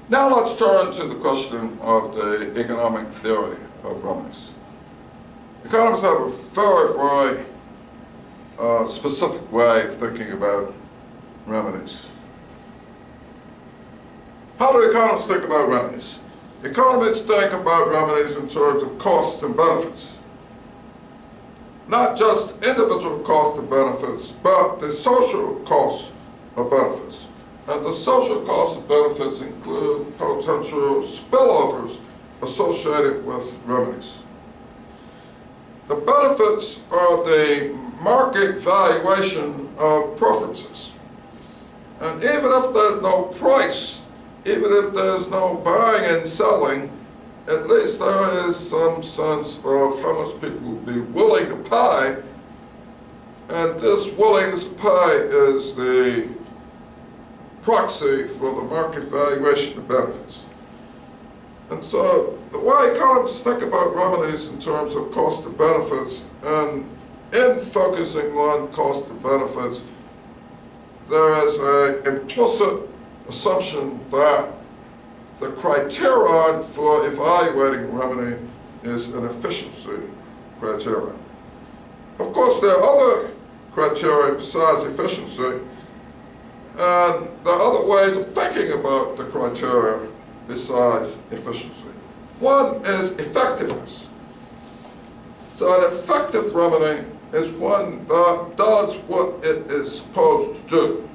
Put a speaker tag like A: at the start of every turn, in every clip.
A: Now let's turn to the question of the economic theory of remedies. Economists have a very, very specific way of thinking about remedies. How do economists think about remedies? Economists think about remedies in terms of costs and benefits. Not just individual costs and benefits, but the social costs of benefits. And the social costs of benefits include potential spillovers associated with remedies. The benefits are the market valuation of preferences. And even if there's no price, even if there's no buying and selling, at least there is some sense of how much people will be willing to pay, and this willingness to pay is the proxy for the market valuation of benefits. And so the way economists think about remedies in terms of cost of benefits, and in focusing on cost of benefits, there is an implicit assumption that the criterion for evaluating remedy is an efficiency criterion. Of course, there are other criteria besides efficiency, and there are other ways of thinking about the criteria besides efficiency. One is effectiveness. So an effective remedy is one that does what it is supposed to do.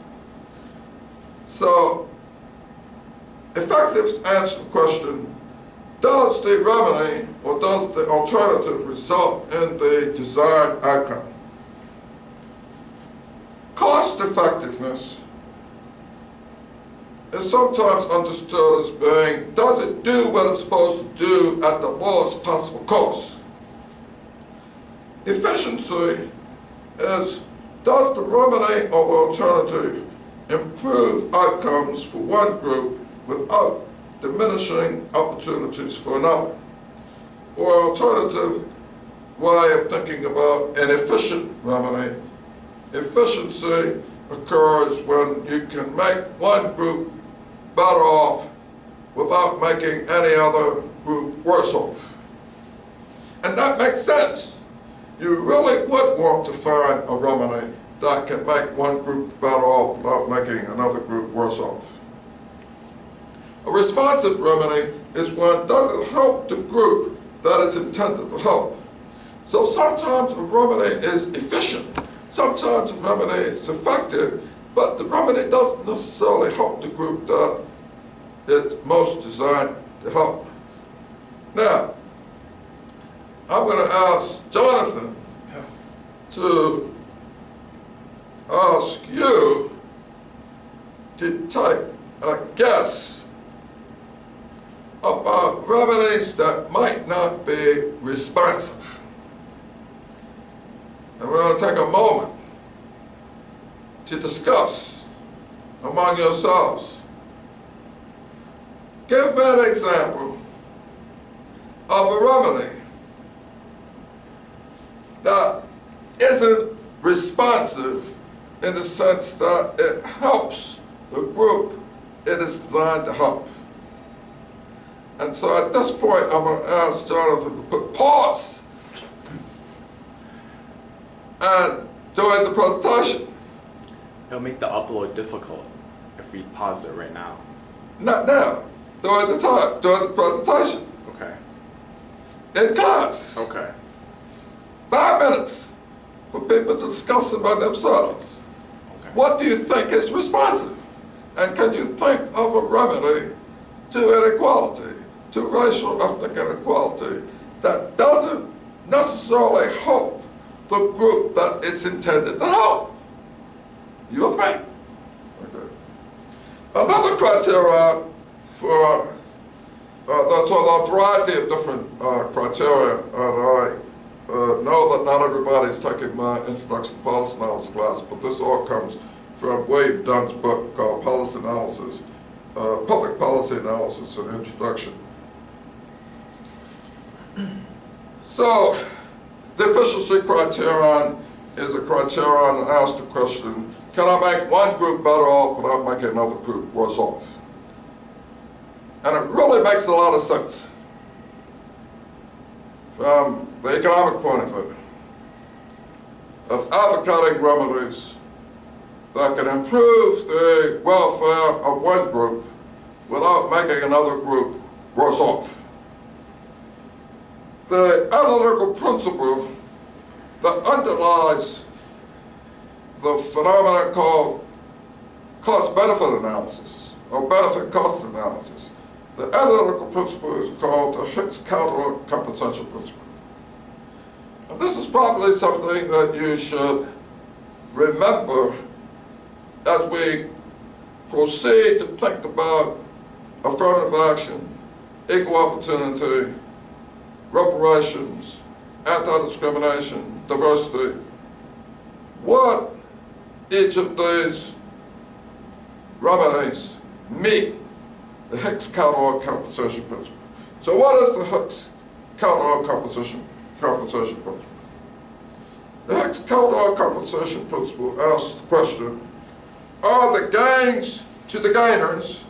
A: So effective answers the question, does the remedy or does the alternative result in the desired outcome? Cost effectiveness is sometimes understood as being, does it do what it's supposed to do at the lowest possible cost? Efficiency is, does the remedy or alternative improve outcomes for one group without diminishing opportunities for another? Or alternative way of thinking about an efficient remedy, efficiency occurs when you can make one group better off without making any other group worse off. And that makes sense. You really would want to find a remedy that can make one group better off without making another group worse off. A responsive remedy is one doesn't help the group that it's intended to help. So sometimes a remedy is efficient, sometimes a remedy is effective, but the remedy doesn't necessarily help the group that it's most designed to help. Now, I'm going to ask Jonathan to ask you to take a guess about remedies that might not be responsive. And we're going to take a moment to discuss among yourselves. Give me an example of a remedy that isn't responsive in the sense that it helps the group it is designed to help. And so at this point, I'm going to ask Jonathan to put pause and during the presentation.
B: It'll make the upload difficult if we pause it right now.
A: Not now, during the time, during the presentation.
B: Okay.
A: In class.
B: Okay.
A: 5 minutes for people to discuss among themselves.
B: Okay.
A: What do you think is responsive? And can you think of a remedy to inequality, to racial ethnic inequality, that doesn't necessarily help the group that it's intended to help? You with me? Okay. Another criteria for, there's a variety of different criteria, and I know that not everybody's taking my introduction to policy analysis class, but this all comes from Wade Dunn's book called Policy Analysis, Public Policy Analysis and Introduction. So, the efficiency criterion is a criterion that asks the question, can I make one group better off without making another group worse off? And it really makes a lot of sense from the economic point of view of advocating remedies that can improve the welfare of one group without making another group worse off. The analytical principle that underlies the phenomenon called cost-benefit analysis or benefit-cost analysis, the analytical principle is called the Hicks counter compensation principle. And this is probably something that you should remember as we proceed to think about affirmative action, equal opportunity, reparations, anti-discrimination, diversity, what each of these remedies meet the Hicks counter compensation principle. So what is the Hicks counter compensation principle? The Hicks counter compensation principle asks the question, are the gains to the gainers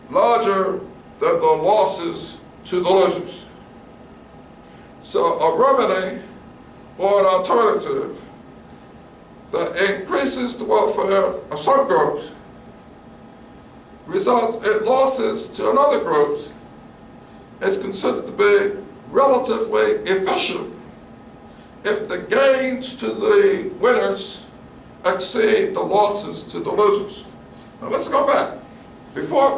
A: larger than the losses to the losers? So a remedy or an alternative that increases the welfare of some groups results in losses to another group is considered to be relatively efficient if the gains to the winners exceed the losses to the losers. Now let's go back. Before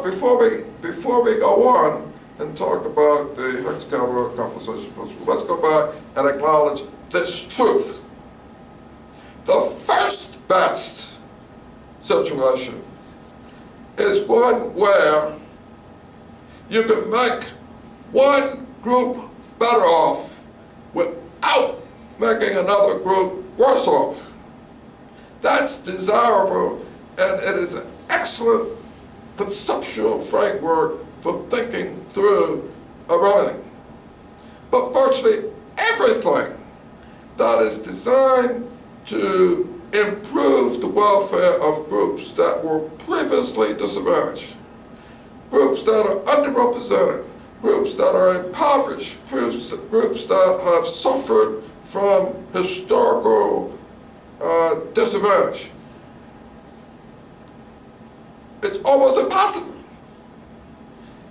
A: we go on and talk about the Hicks counter compensation principle, let's go back and acknowledge this truth. The first best situation is one where you can make one group better off without making another group worse off. That's desirable, and it is an excellent conceptual framework for thinking through a remedy. But virtually everything that is designed to improve the welfare of groups that were previously disadvantaged, groups that are underrepresented, groups that are impoverished, groups that have suffered from historical disadvantage. It's almost impossible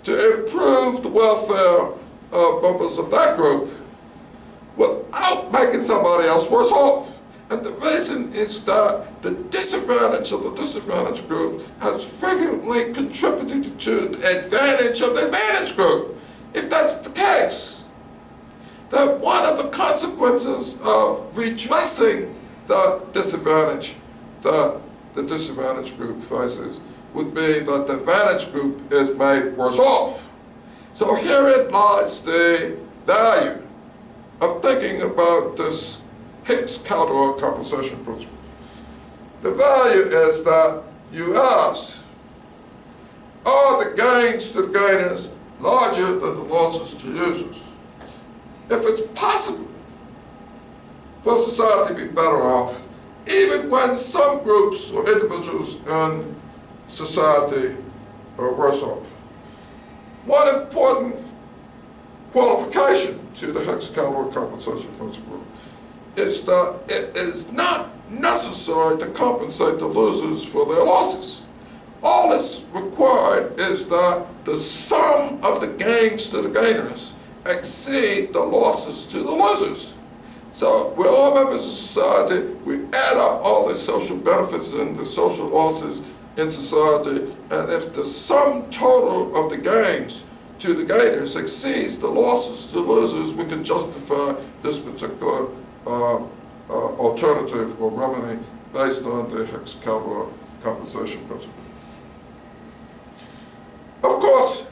A: to improve the welfare of members of that group without making somebody else worse off. And the reason is that the disadvantage of the disadvantaged group has frequently contributed to the advantage of the advantaged group. If that's the case, then one of the consequences of redressing the disadvantage that the disadvantaged group faces would be that the advantaged group is made worse off. So herein lies the value of thinking about this Hicks counter compensation principle. The value is that you ask, are the gains to the gainers larger than the losses to users? If it's possible for society to be better off, even when some groups or individuals in society are worse off. One important qualification to the Hicks counter compensation principle is that it is not necessary to compensate the losers for their losses. All that's required is that the sum of the gains to the gainers exceed the losses to the losers. So we're all members of society, we add up all the social benefits and the social losses in society, and if the sum total of the gains to the gainers exceeds the losses to the losers, we can justify this particular alternative or remedy based on the Hicks counter compensation principle. Of course,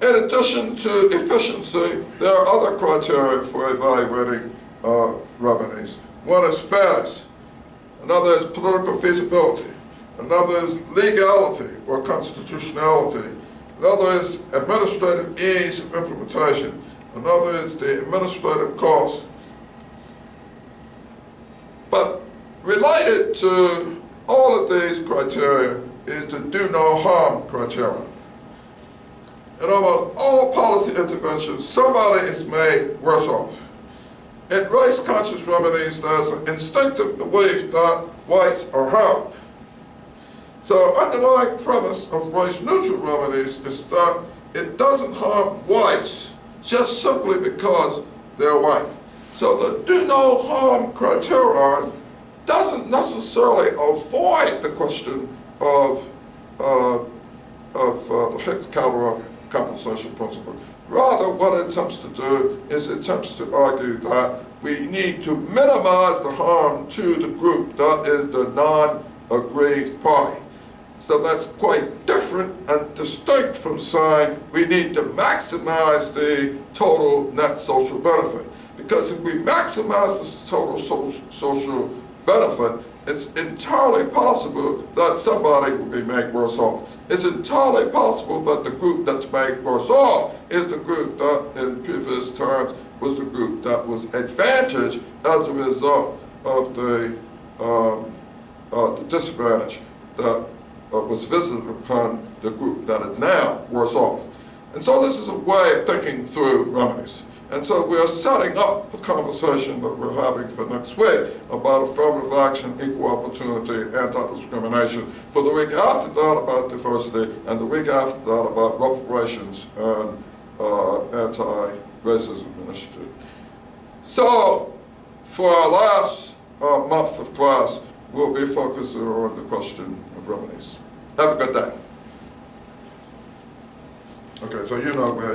A: in addition to efficiency, there are other criteria for evaluating remedies. One is fairness, another is political feasibility, another is legality or constitutionality, another is administrative ease of implementation, another is the administrative cost. But related to all of these criteria is the do no harm criteria. in almost all policy interventions, somebody is made worse off. In race-conscious remedies, there's an instinctive belief that whites are harmed. So underlying premise of race-neutral remedies is that it doesn't harm whites just simply because they're white. So the do no harm criterion doesn't necessarily avoid the question of the Hicks-Calderon compensation principle. Rather, what it attempts to do is it attempts to argue that we need to minimize the harm to the group that is the non-aggrieved party. So that's quite different and distinct from saying we need to maximize the total net social benefit. Because if we maximize the total social benefit, it's entirely possible that somebody will be made worse off. It's entirely possible that the group that's made worse off is the group that, in previous terms, was the group that was advantaged as a result of the disadvantage that was visited upon the group that is now worse off. And so this is a way of thinking through remedies. And so we are setting up the conversation that we're having for next week about affirmative action, equal opportunity, anti-discrimination, for the week after that about diversity, and the week after that about reparations and anti-racism initiative. So for our last month of class, we'll be focusing on the question of remedies. Have a good day. Okay, so you know where